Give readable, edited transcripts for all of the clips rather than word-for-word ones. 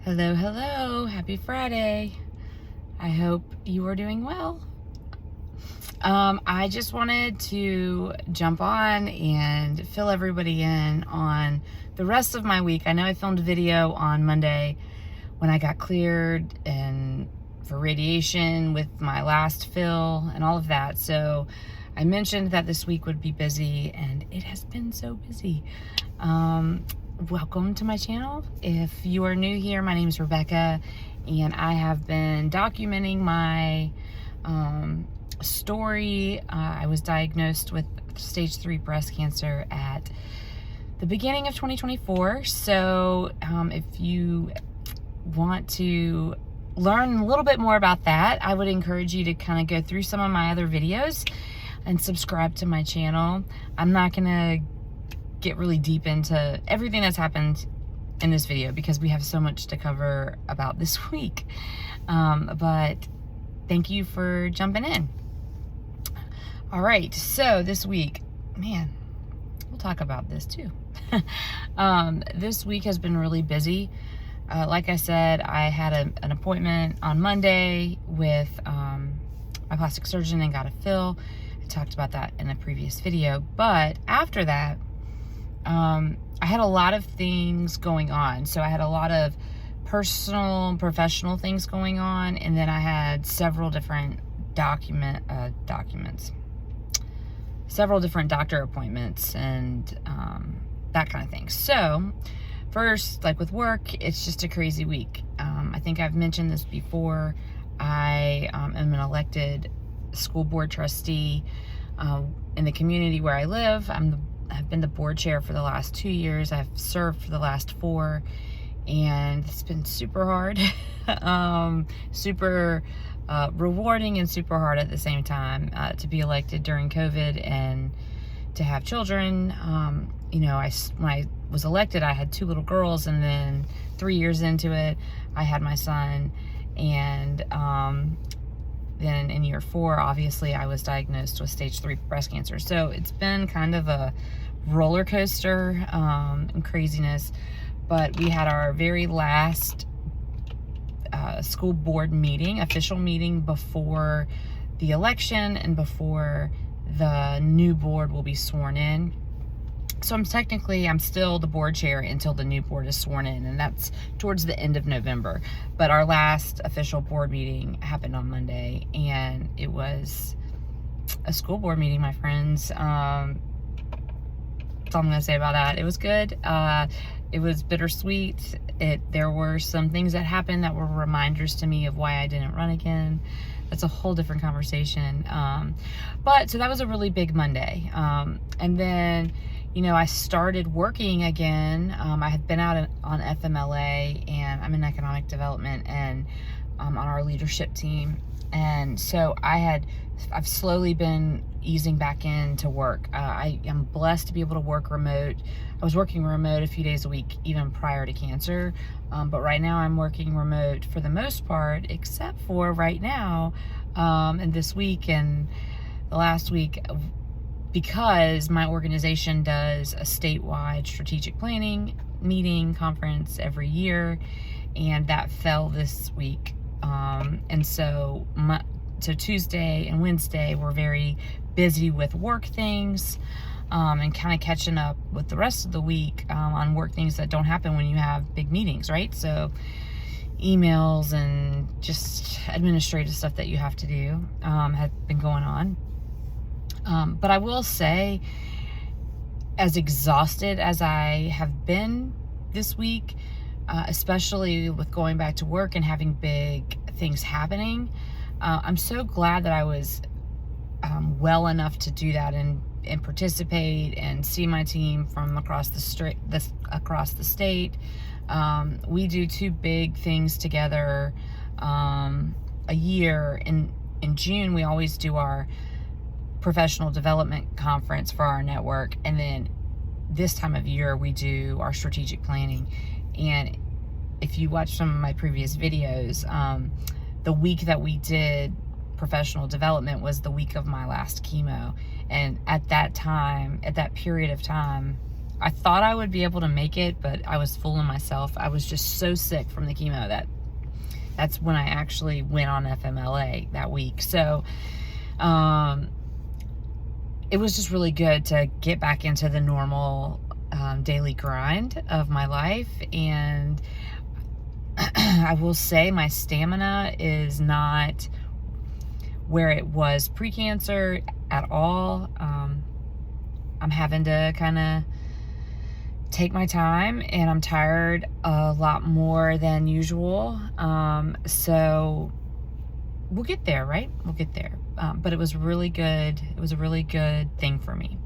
Hello, hello. Happy Friday. I hope you are doing well. I just wanted to jump on and fill everybody in on the rest of my week. I know I filmed a video on Monday when I got cleared and for radiation with my last fill and all of that. So I mentioned that this week would be busy, and it has been so busy. Welcome to my channel. If you are new here, my name is Rebecca, and I have been documenting my story. I was diagnosed with stage 3 breast cancer at the beginning of 2024. So if you want to learn a little bit more about that, I would encourage you to kind of go through some of my other videos and subscribe to my channel. I'm not gonna get really deep into everything that's happened in this video because we have so much to cover about this week. But thank you for jumping in. All right, so this week, man, we'll talk about this too. This week has been really busy. Like I said, I had an appointment on Monday with my plastic surgeon and got a fill. I talked about that in a previous video, but after that, I had a lot of things going on. So I had a lot of personal and professional things going on, and then I had several different several different doctor appointments and that kind of thing. So first, like with work, it's just a crazy week. I think I've mentioned this before. I am an elected school board trustee in the community where I live. I've been the board chair for the last 2 years. I've served for the last 4, and it's been super hard, super rewarding and super hard at the same time to be elected during COVID and to have children. You know, when I was elected, I had 2 little girls, and then 3 years into it, I had my son, and then in year 4, obviously, I was diagnosed with stage 3 breast cancer. So it's been kind of a roller coaster and craziness. But we had our very last school board meeting, official meeting, before the election and before the new board will be sworn in. So I'm still the board chair until the new board is sworn in, and that's towards the end of November. But our last official board meeting happened on Monday, and it was a school board meeting, my friends. That's all I'm gonna say about that. It was good. It was bittersweet. There were some things that happened that were reminders to me of why I didn't run again. That's a whole different conversation. But so that was a really big Monday. And then, you know, I started working again. I had been out on FMLA, and I'm in economic development and on our leadership team. And so I've slowly been easing back into work. I am blessed to be able to work remote. I was working remote a few days a week, even prior to cancer. But right now I'm working remote for the most part, except for right now, and this week and the last week, because my organization does a statewide strategic planning meeting conference every year, and that fell this week. And so Tuesday and Wednesday were very busy with work things, and kind of catching up with the rest of the week on work things that don't happen when you have big meetings, right? So emails and just administrative stuff that you have to do have been going on. But I will say, as exhausted as I have been this week, especially with going back to work and having big things happening, I'm so glad that I was well enough to do that and participate and see my team from across the state. We do 2 big things together a year. In June, we always do our professional development conference for our network, and then this time of year we do our strategic planning. And if you watch some of my previous videos, the week that we did professional development was the week of my last chemo. And at that time, at that period of time, I thought I would be able to make it, but I was fooling myself. I was just so sick from the chemo that's when I actually went on FMLA that week. So, it was just really good to get back into the normal daily grind of my life. And I will say my stamina is not where it was pre-cancer at all. I'm having to kind of take my time, and I'm tired a lot more than usual. So we'll get there, right? We'll get there. But it was really good. It was a really good thing for me.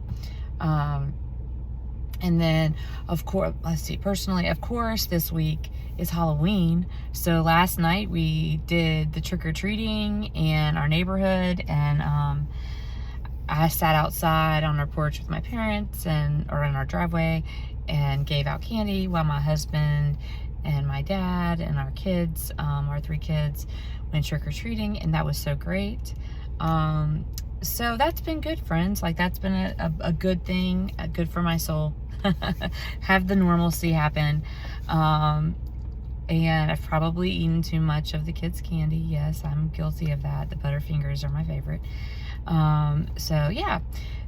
And then, of course, let's see, personally, of course, this week is Halloween. So last night we did the trick-or-treating in our neighborhood, and I sat outside on our porch with my parents or in our driveway and gave out candy while my husband and my dad and our kids, our 3 kids, went trick-or-treating, and that was so great. So that's been good, friends. Like, that's been a good thing, good for my soul. Have the normalcy happen. And I've probably eaten too much of the kids' candy. Yes, I'm guilty of that. The Butterfingers are my favorite. So yeah,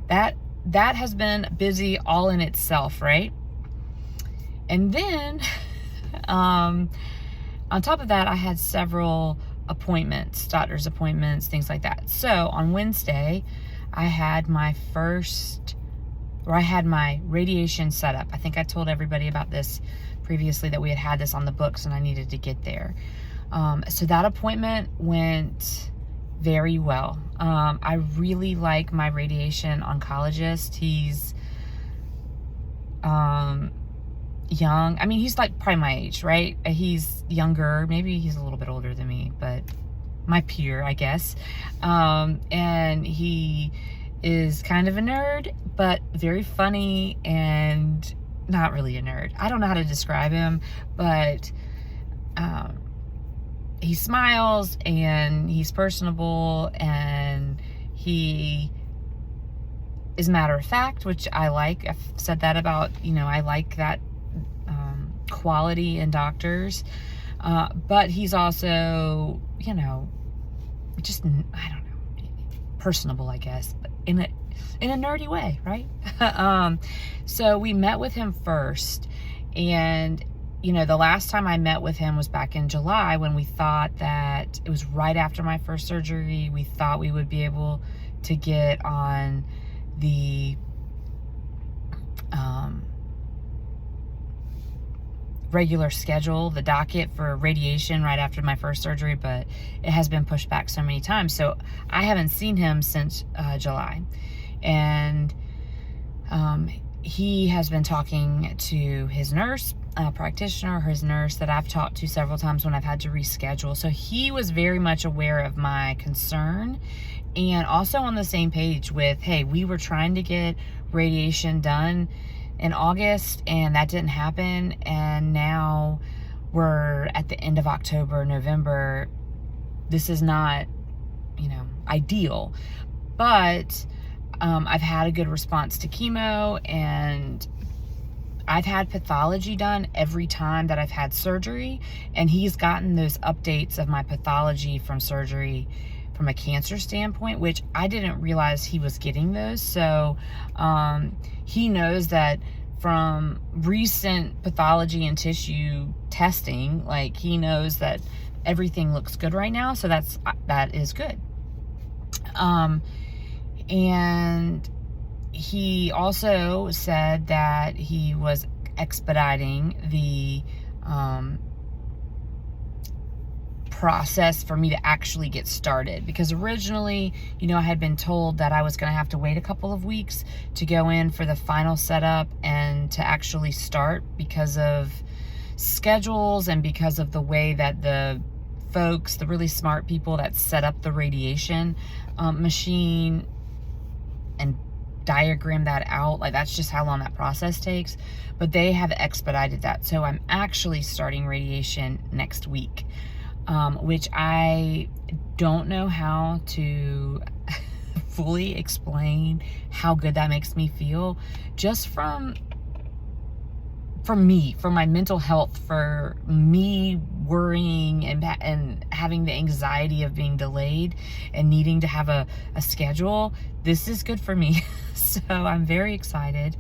that has been busy all in itself, right? And then, on top of that, I had several appointments, doctor's appointments, things like that. So on Wednesday, I had my radiation setup. I think I told everybody about this previously, that we had this on the books and I needed to get there. So that appointment went very well. I really like my radiation oncologist. He's young. I mean, he's like probably my age, right? He's younger. Maybe he's a little bit older than me, but my peer, I guess. And he is kind of a nerd, but very funny, and not really a nerd. I don't know how to describe him, but he smiles, and he's personable, and he is matter of fact, which I like. I've said that about, I like that quality in doctors. But he's also, just, I don't know, personable, I guess, but in a nerdy way, right? So we met with him first, and the last time I met with him was back in July, when we thought that it was right after my first surgery. We thought we would be able to get on the regular schedule, the docket for radiation right after my first surgery, but it has been pushed back so many times. So I haven't seen him since July. And he has been talking to his nurse practitioner, his nurse that I've talked to several times when I've had to reschedule. So he was very much aware of my concern, and also on the same page with, hey, we were trying to get radiation done in August, and that didn't happen, and now we're at the end of October, November. This is not, ideal, but I've had a good response to chemo, and I've had pathology done every time that I've had surgery, and he's gotten those updates of my pathology from surgery from a cancer standpoint, which I didn't realize he was getting those. So he knows that from recent pathology and tissue testing, like, he knows that everything looks good right now. So that is good. And he also said that he was expediting the process for me to actually get started, because originally, I had been told that I was going to have to wait a couple of weeks to go in for the final setup and to actually start, because of schedules and because of the way that the folks, the really smart people that set up the radiation machine and diagram that out, like, that's just how long that process takes. But they have expedited that, so I'm actually starting radiation next week, which I don't know how to fully explain how good that makes me feel, just from for me, for my mental health, for me worrying and having the anxiety of being delayed and needing to have a schedule, this is good for me. So I'm very excited.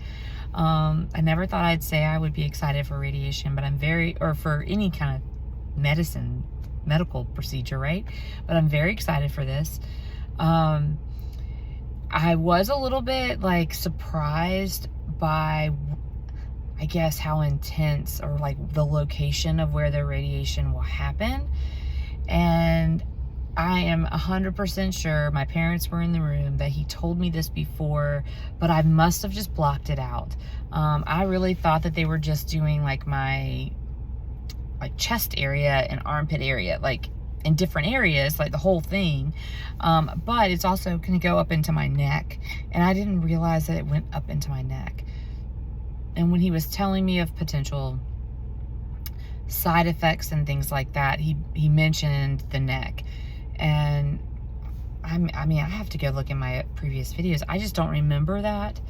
I never thought I'd say I would be excited for radiation, but or for any kind of medical procedure, right? But I'm very excited for this. I was a little bit like surprised by, I guess, how intense, or like the location of where the radiation will happen. And I am 100% sure my parents were in the room, that he told me this before, but I must have just blocked it out. I really thought that they were just doing like my chest area and armpit area, like in different areas, like the whole thing. But it's also going to go up into my neck, and I didn't realize that it went up into my neck. And when he was telling me of potential side effects and things like that, he mentioned the neck. And I mean, I have to go look in my previous videos. I just don't remember that.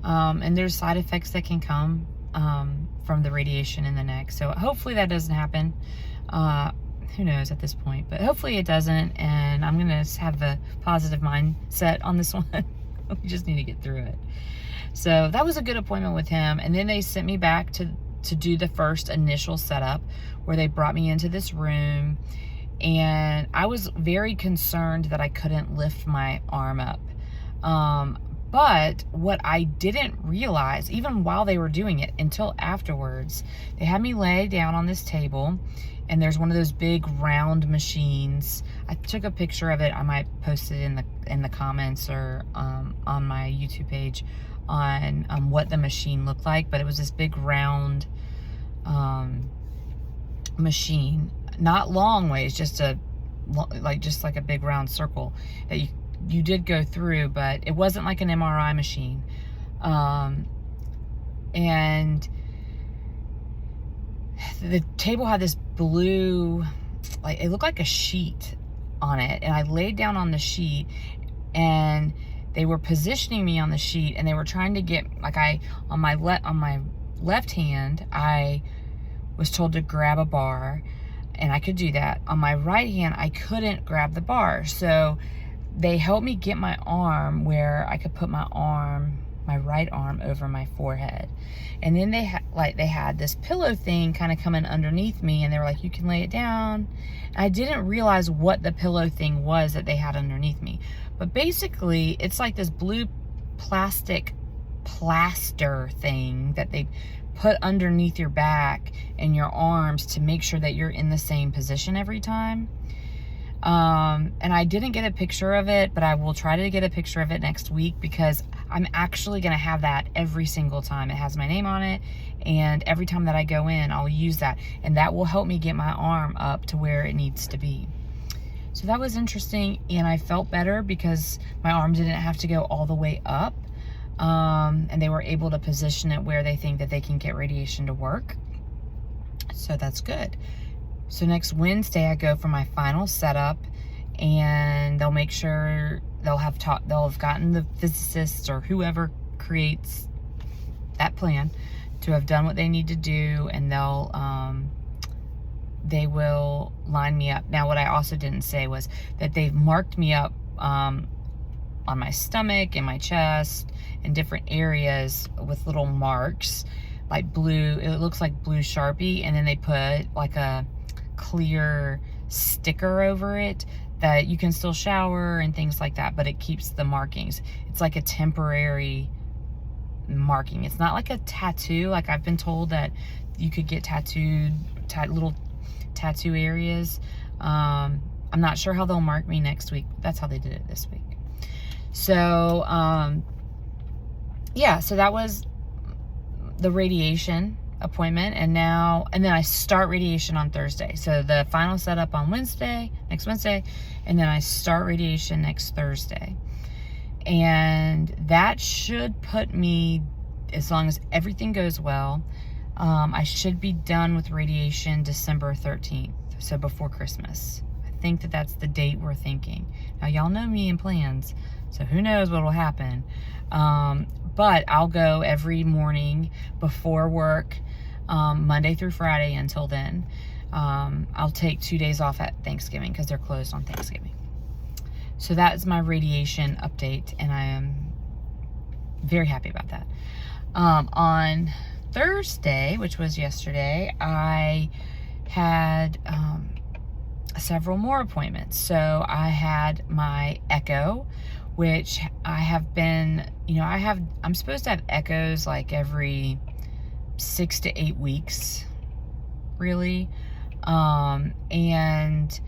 And there's side effects that can come from the radiation in the neck. So hopefully that doesn't happen. Who knows at this point, but hopefully it doesn't. And I'm going to have a positive mindset on this one. We just need to get through it. So that was a good appointment with him. And then they sent me back to do the first initial setup, where they brought me into this room. And I was very concerned that I couldn't lift my arm up. But what I didn't realize, even while they were doing it, until afterwards, they had me lay down on this table, and there's one of those big round machines. I took a picture of it. I might post it in the comments or on my YouTube page on what the machine looked like. But it was this big round machine, not long ways, just like a big round circle that you did go through, but it wasn't like an MRI machine. And the table had this blue, like, it looked like a sheet on it. And I laid down on the sheet, and they were positioning me on the sheet, and they were trying to get, like, on my left hand, I was told to grab a bar, and I could do that. On my right hand, I couldn't grab the bar. So they helped me get my arm where I could put my right arm over my forehead. And then they had this pillow thing kind of coming underneath me, and they were like, you can lay it down. And I didn't realize what the pillow thing was that they had underneath me. But basically, it's like this blue plastic plaster thing that they put underneath your back and your arms to make sure that you're in the same position every time. And I didn't get a picture of it, but I will try to get a picture of it next week, because I'm actually going to have that every single time. It has my name on it, and every time that I go in, I'll use that, and that will help me get my arm up to where it needs to be. So that was interesting, and I felt better because my arm didn't have to go all the way up. And they were able to position it where they think that they can get radiation to work. So that's good. So next Wednesday, I go for my final setup, and they'll make sure they'll have gotten the physicist or whoever creates that plan to have done what they need to do, and they will line me up. Now, what I also didn't say was that they've marked me up on my stomach and my chest in different areas with little marks, like blue. It looks like blue Sharpie, and then they put like a clear sticker over it that you can still shower and things like that, but it keeps the markings. It's like a temporary marking. It's not like a tattoo. Like, I've been told that you could get little tattoo areas. I'm not sure how they'll mark me next week. That's how they did it this week. So, yeah, so that was the radiation appointment, and then I start radiation on Thursday. So the final setup on next Wednesday, and then I start radiation next Thursday. And that should put me, as long as everything goes well, I should be done with radiation December 13th, so before Christmas. I think that that's the date we're thinking. Now, y'all know me and plans, so who knows what will happen. But I'll go every morning before work. Monday through Friday until then. I'll take 2 days off at Thanksgiving because they're closed on Thanksgiving. So that is my radiation update, and I am very happy about that. On Thursday, which was yesterday, I had several more appointments. So I had my echo, which I have been, I'm supposed to have echoes like every 6 to 8 weeks, really. And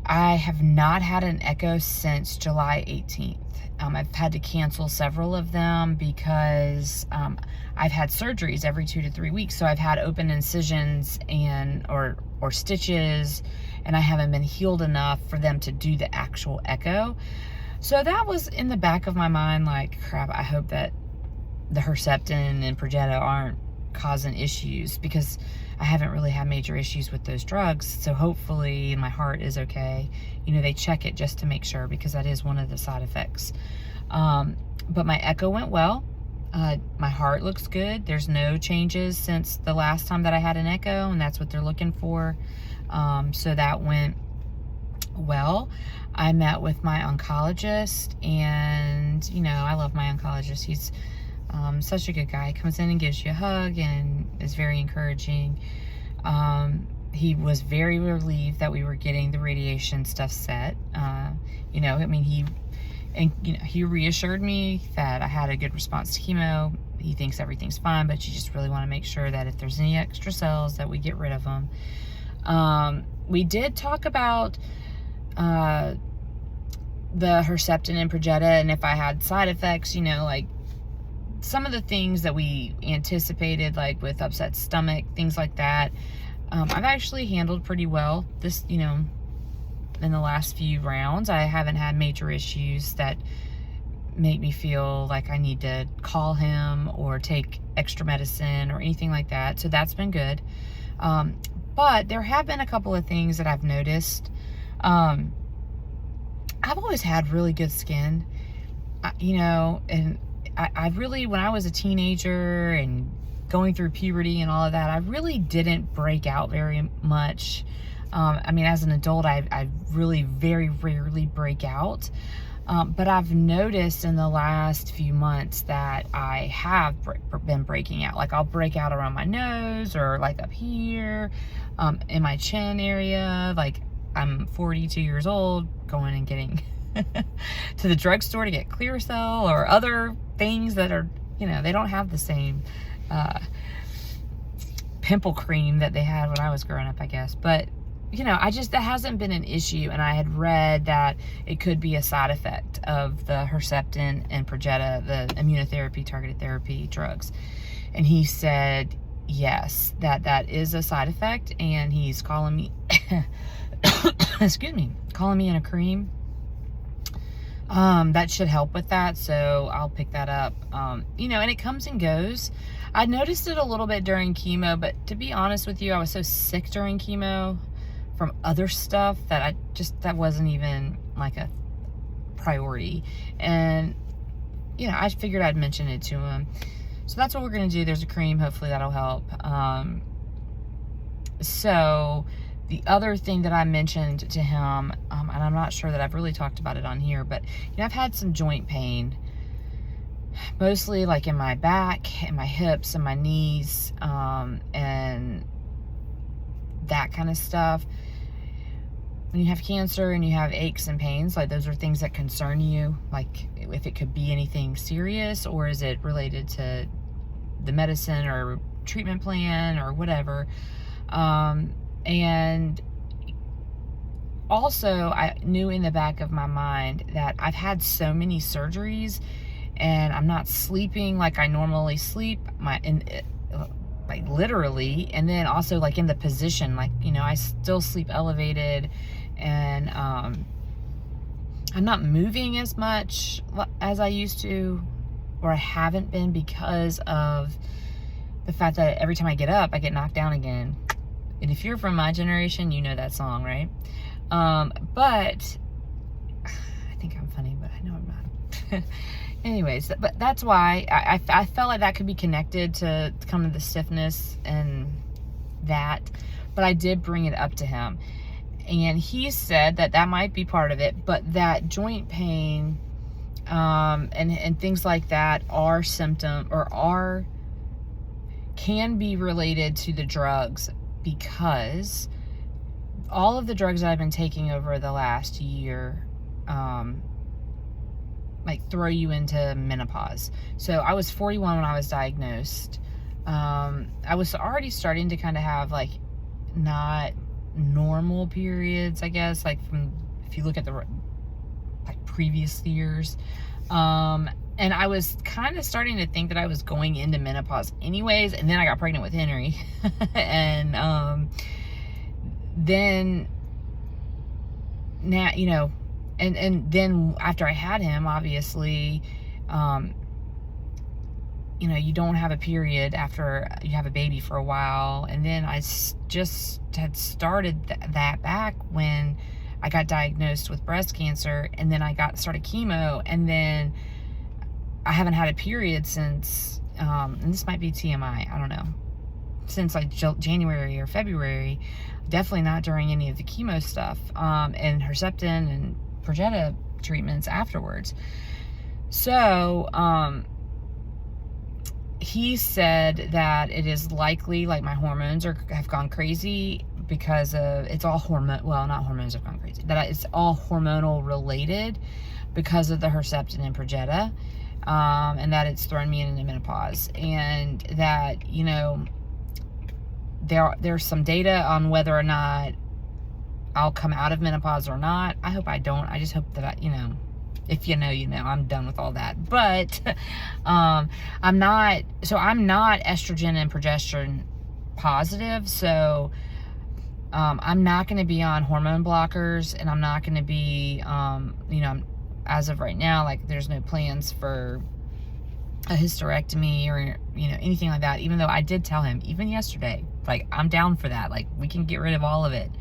I have not had an echo since July 18th. I've had to cancel several of them because I've had surgeries every 2 to 3 weeks. So I've had open incisions or stitches, and I haven't been healed enough for them to do the actual echo. So that was in the back of my mind, like, crap, I hope that the Herceptin and Perjeta aren't causing issues, because I haven't really had major issues with those drugs. So hopefully my heart is okay. They check it just to make sure, because that is one of the side effects. But my echo went well. My heart looks good. There's no changes since the last time that I had an echo, and that's what they're looking for. So that went well. I met with my oncologist, and I love my oncologist. He's such a good guy. He comes in and gives you a hug and is very encouraging. He was very relieved that we were getting the radiation stuff set. He reassured me that I had a good response to chemo. He thinks everything's fine, but you just really want to make sure that if there's any extra cells, that we get rid of them. We did talk about the Herceptin and Perjeta, and if I had side effects, like some of the things that we anticipated, like with upset stomach, things like that. I've actually handled pretty well this, in the last few rounds. I haven't had major issues that make me feel like I need to call him or take extra medicine or anything like that. So that's been good. But there have been a couple of things that I've noticed. I've always had really good skin, and I really, when I was a teenager and going through puberty and all of that, I really didn't break out very much. As an adult, I really very rarely break out. But I've noticed in the last few months that I have been breaking out. Like, I'll break out around my nose, or like up here, in my chin area. Like, I'm 42 years old, going and getting to the drugstore to get Clearasil or other things that are, they don't have the same pimple cream that they had when I was growing up, I guess. But that hasn't been an issue, and I had read that it could be a side effect of the Herceptin and Perjeta, the immunotherapy, targeted therapy drugs. And he said, yes, that is a side effect, and he's calling me, calling me in a cream. That should help with that, so I'll pick that up. And it comes and goes. I noticed it a little bit during chemo, but to be honest with you, I was so sick during chemo from other stuff that that wasn't even like a priority. And, I figured I'd mention it to him. So that's what we're going to do. There's a cream. Hopefully that'll help. So the other thing that I mentioned to him, and I'm not sure that I've really talked about it on here, but, I've had some joint pain, mostly like in my back and my hips and my knees, and that kind of stuff. When you have cancer and you have aches and pains, like, those are things that concern you, like if it could be anything serious, or is it related to the medicine or treatment plan or whatever. And also, I knew in the back of my mind that I've had so many surgeries, and I'm not sleeping like I normally sleep, like literally, and then also like in the position, like, I still sleep elevated, and I'm not moving as much as I used to, or I haven't been, because of the fact that every time I get up, I get knocked down again. And if you're from my generation, you know that song, right? But I think I'm funny, but I know I'm not. anyways, but that's why I felt like that could be connected to kind of the stiffness and that, but I did bring it up to him, and he said that that might be part of it, but that joint pain and things like that are can be related to the drugs, because all of the drugs that I've been taking over the last year like throw you into menopause. So I was 41 when I was diagnosed. I was already starting to kind of have like not normal periods, I guess, like from, if you look at the like previous years. And I was kind of starting to think that I was going into menopause anyways, and then I got pregnant with Henry. And then now, you know, and then after I had him, obviously, you know, you don't have a period after you have a baby for a while. And then I just had started that back when I got diagnosed with breast cancer, and then I started chemo, and then I haven't had a period since, and this might be TMI, I don't know, since like January or February, definitely not during any of the chemo stuff, and Herceptin and Perjeta treatments afterwards. So, he said that it is likely, like, my hormones have gone crazy because of, it's all not hormones have gone crazy, that it's all hormonal related because of the Herceptin and Perjeta, and that it's thrown me into menopause, and that, you know, there's some data on whether or not I'll come out of menopause or not. I hope I don't. I just hope that you know, if you know, you know. I'm done with all that. But I'm not estrogen and progesterone positive, so I'm not going to be on hormone blockers, and I'm not going to be, you know, as of right now, like, there's no plans for a hysterectomy or, you know, anything like that, even though I did tell him, even yesterday, like, I'm down for that. Like, we can get rid of all of it.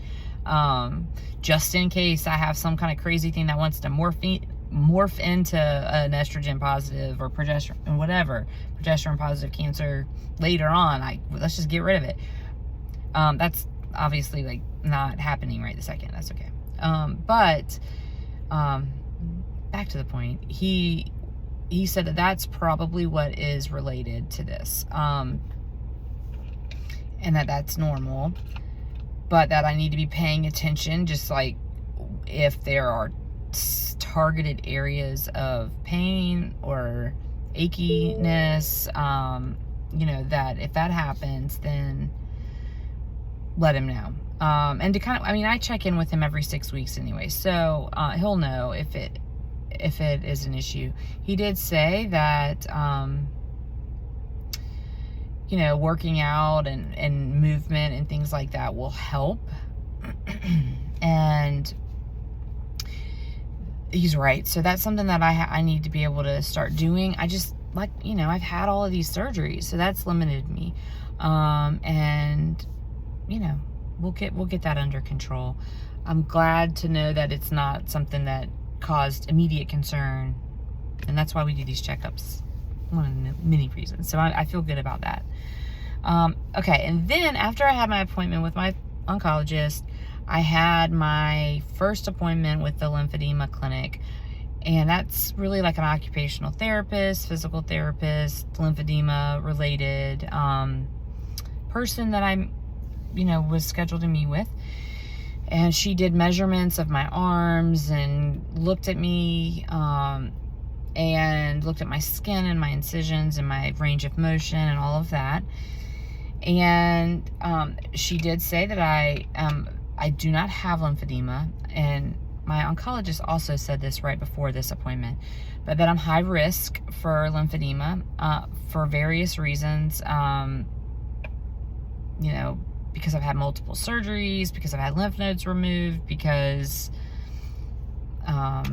Just in case I have some kind of crazy thing that wants to morph into an estrogen positive or progesterone, whatever, progesterone positive cancer later on, let's just get rid of it. That's obviously, like, not happening right this second. That's okay. But back to the point, he said that that's probably what is related to this, and that's normal, but that I need to be paying attention, just like if there are targeted areas of pain or achiness, you know, that if that happens, then let him know. And to kind of, I mean, I check in with him every 6 weeks anyway, so he'll know if it is an issue. He did say that, you know, working out and movement and things like that will help. And he's right. So that's something that I need to be able to start doing. I just, like, you know, I've had all of these surgeries, so that's limited me. And, you know, we'll get that under control. I'm glad to know that it's not something that caused immediate concern, and that's why we do these checkups, one of the many reasons. So I feel good about that. Okay, and then after I had my appointment with my oncologist, I had my first appointment with the lymphedema clinic, and that's really like an occupational therapist, physical therapist, lymphedema related person that I'm, you know, was scheduled to meet with. And she did measurements of my arms and looked at me, and looked at my skin and my incisions and my range of motion and all of that. And she did say that I do not have lymphedema, and my oncologist also said this right before this appointment, but that I'm high risk for lymphedema for various reasons, you know, because I've had multiple surgeries, because I've had lymph nodes removed, because I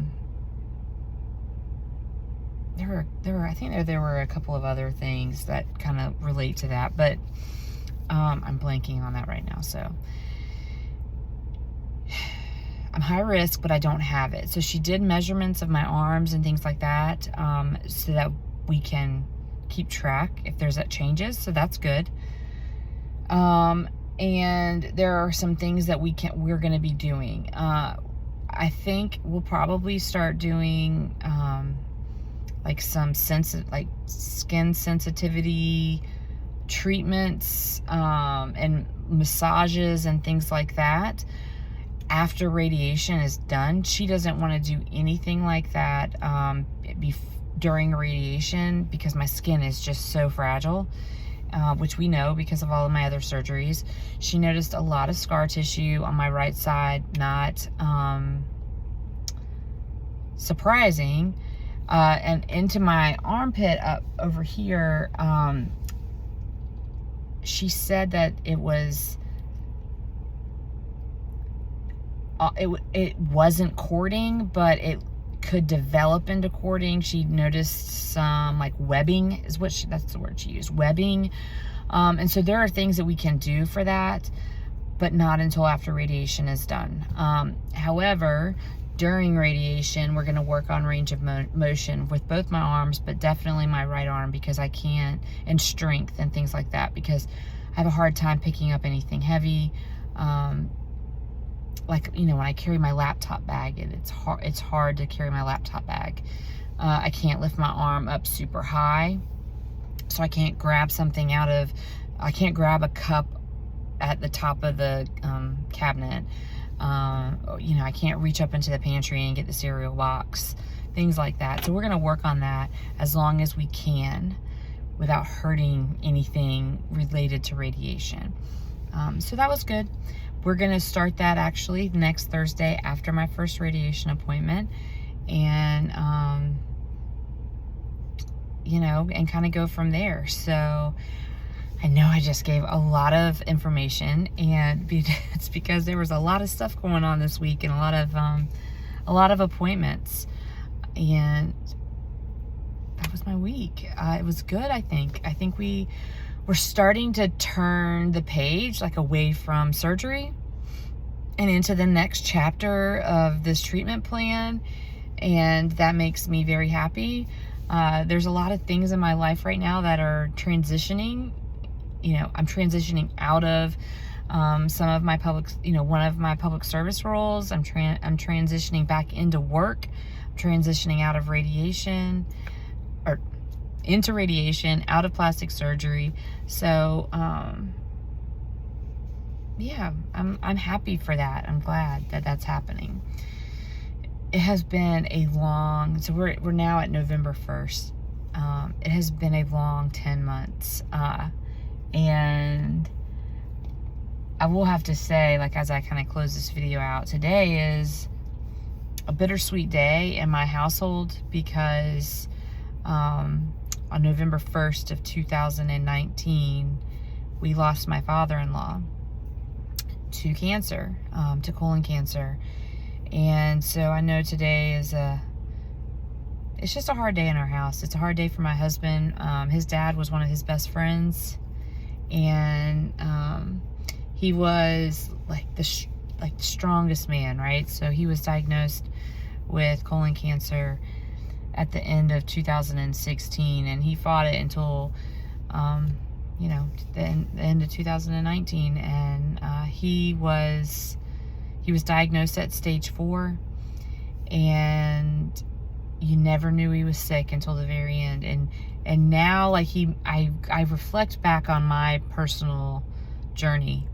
think there were a couple of other things that kind of relate to that, but I'm blanking on that right now. So I'm high risk, but I don't have it. So she did measurements of my arms and things like that, so that we can keep track if there's changes. So that's good. And there are some things that we're going to be doing. I think we'll probably start doing, like some like skin sensitivity treatments, and massages and things like that after radiation is done. She doesn't want to do anything like that, during radiation, because my skin is just so fragile. Which we know because of all of my other surgeries. She noticed a lot of scar tissue on my right side, not surprising. And into my armpit up over here, she said that it wasn't cording, but it could develop into cording. She noticed some like webbing that's the word she used, webbing. And so there are things that we can do for that, but not until after radiation is done. However, during radiation, we're going to work on range of motion with both my arms, but definitely my right arm, because I can't, and strength and things like that, because I have a hard time picking up anything heavy. Like, when I carry my laptop bag, it's hard to carry my laptop bag. I can't lift my arm up super high, so I can't grab I can't grab a cup at the top of the cabinet. I can't reach up into the pantry and get the cereal box, things like that. So we're going to work on that as long as we can without hurting anything related to radiation. So that was good. We're going to start that actually next Thursday after my first radiation appointment, and, and kind of go from there. So I know I just gave a lot of information, and it's because there was a lot of stuff going on this week, and a lot of appointments, and that was my week. It was good. I think we're starting to turn the page, like, away from surgery and into the next chapter of this treatment plan, and that makes me very happy. There's a lot of things in my life right now that are transitioning. I'm transitioning out of some of my one of my public service roles. I'm transitioning back into work. I'm transitioning out of radiation, or into radiation, out of plastic surgery. So, yeah, I'm happy for that. I'm glad that that's happening. It has been a long, so we're now at November 1st. It has been a long 10 months. And I will have to say, like, as I kind of close this video out, today is a bittersweet day in my household, because, on November 1st of 2019, we lost my father-in-law to cancer, to colon cancer. And so I know today is it's just a hard day in our house. It's a hard day for my husband. His dad was one of his best friends, and he was like the strongest man, right? So he was diagnosed with colon cancer at the end of 2016, and he fought it until the end of 2019, and he was diagnosed at stage 4, and you never knew he was sick until the very end. And now, like, I reflect back on my personal journey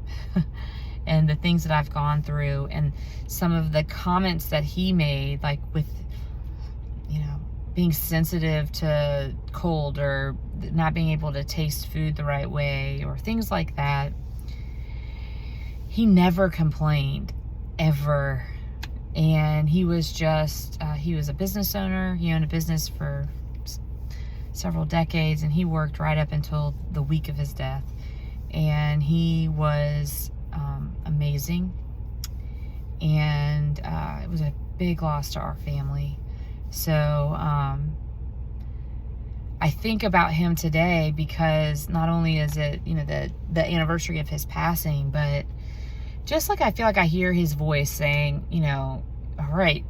and the things that I've gone through, and some of the comments that he made, like with being sensitive to cold, or not being able to taste food the right way, or things like that. He never complained, ever. And he was just, he was a business owner. He owned a business for several decades, and he worked right up until the week of his death. And he was amazing. And it was a big loss to our family. So I think about him today, because not only is it, the anniversary of his passing, but just like I feel like I hear his voice saying, you know, all right,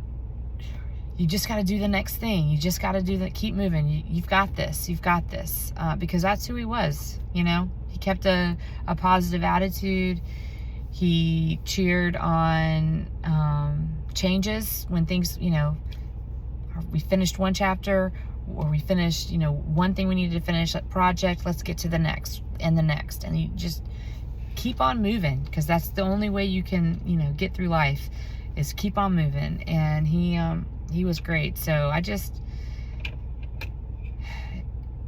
you just got to do the next thing. You just got to keep moving. You've got this. You've got this. Because that's who he was, you know. He kept a positive attitude. He cheered on changes when things, you know, we finished one chapter or we finished, you know, one thing we needed to finish, that project, let's get to the next and the next. And you just keep on moving, because that's the only way you can, you know, get through life, is keep on moving. And he was great. So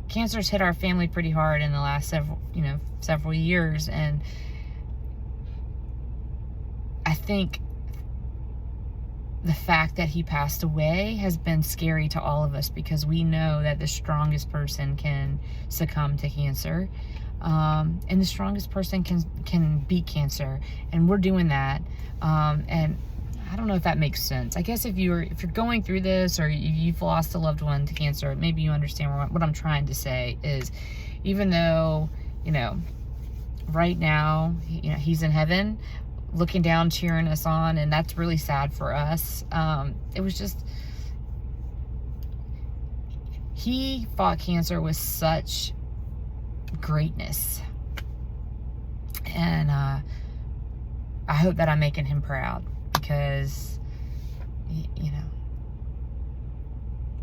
cancer's hit our family pretty hard in the last several years, and I think the fact that he passed away has been scary to all of us, because we know that the strongest person can succumb to cancer, and the strongest person can beat cancer, and we're doing that. And I don't know if that makes sense. I guess if you're going through this, or you've lost a loved one to cancer, maybe you understand what I'm trying to say is, even though, you know, right now, you know, he's in heaven, looking down, cheering us on, and that's really sad for us. It was just, he fought cancer with such greatness, and I hope that I'm making him proud, because, you know,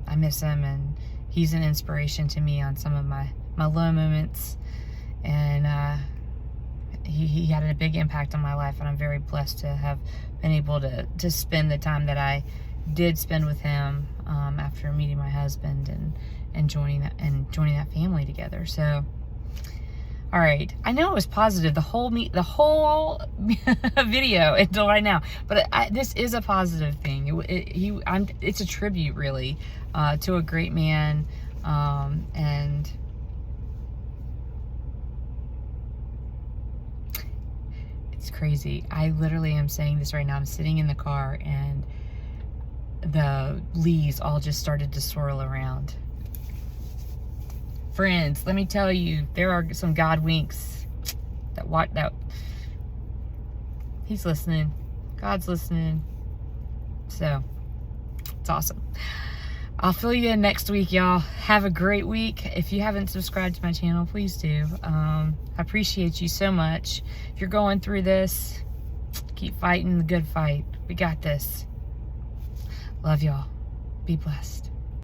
I miss him, and he's an inspiration to me on some of my low moments, and he had a big impact on my life, and I'm very blessed to have been able to spend the time that I did spend with him after meeting my husband and joining that family together. So, all right, I know it was positive the whole video until right now, but this is a positive thing. It's a tribute, really, to a great man, and it's crazy. I literally am saying this right now. I'm sitting in the car, and the leaves all just started to swirl around. Friends, let me tell you, there are some God winks that he's listening. God's listening. So, it's awesome. I'll fill you in next week, y'all. Have a great week. If you haven't subscribed to my channel, please do. I appreciate you so much. If you're going through this, keep fighting the good fight. We got this. Love y'all. Be blessed.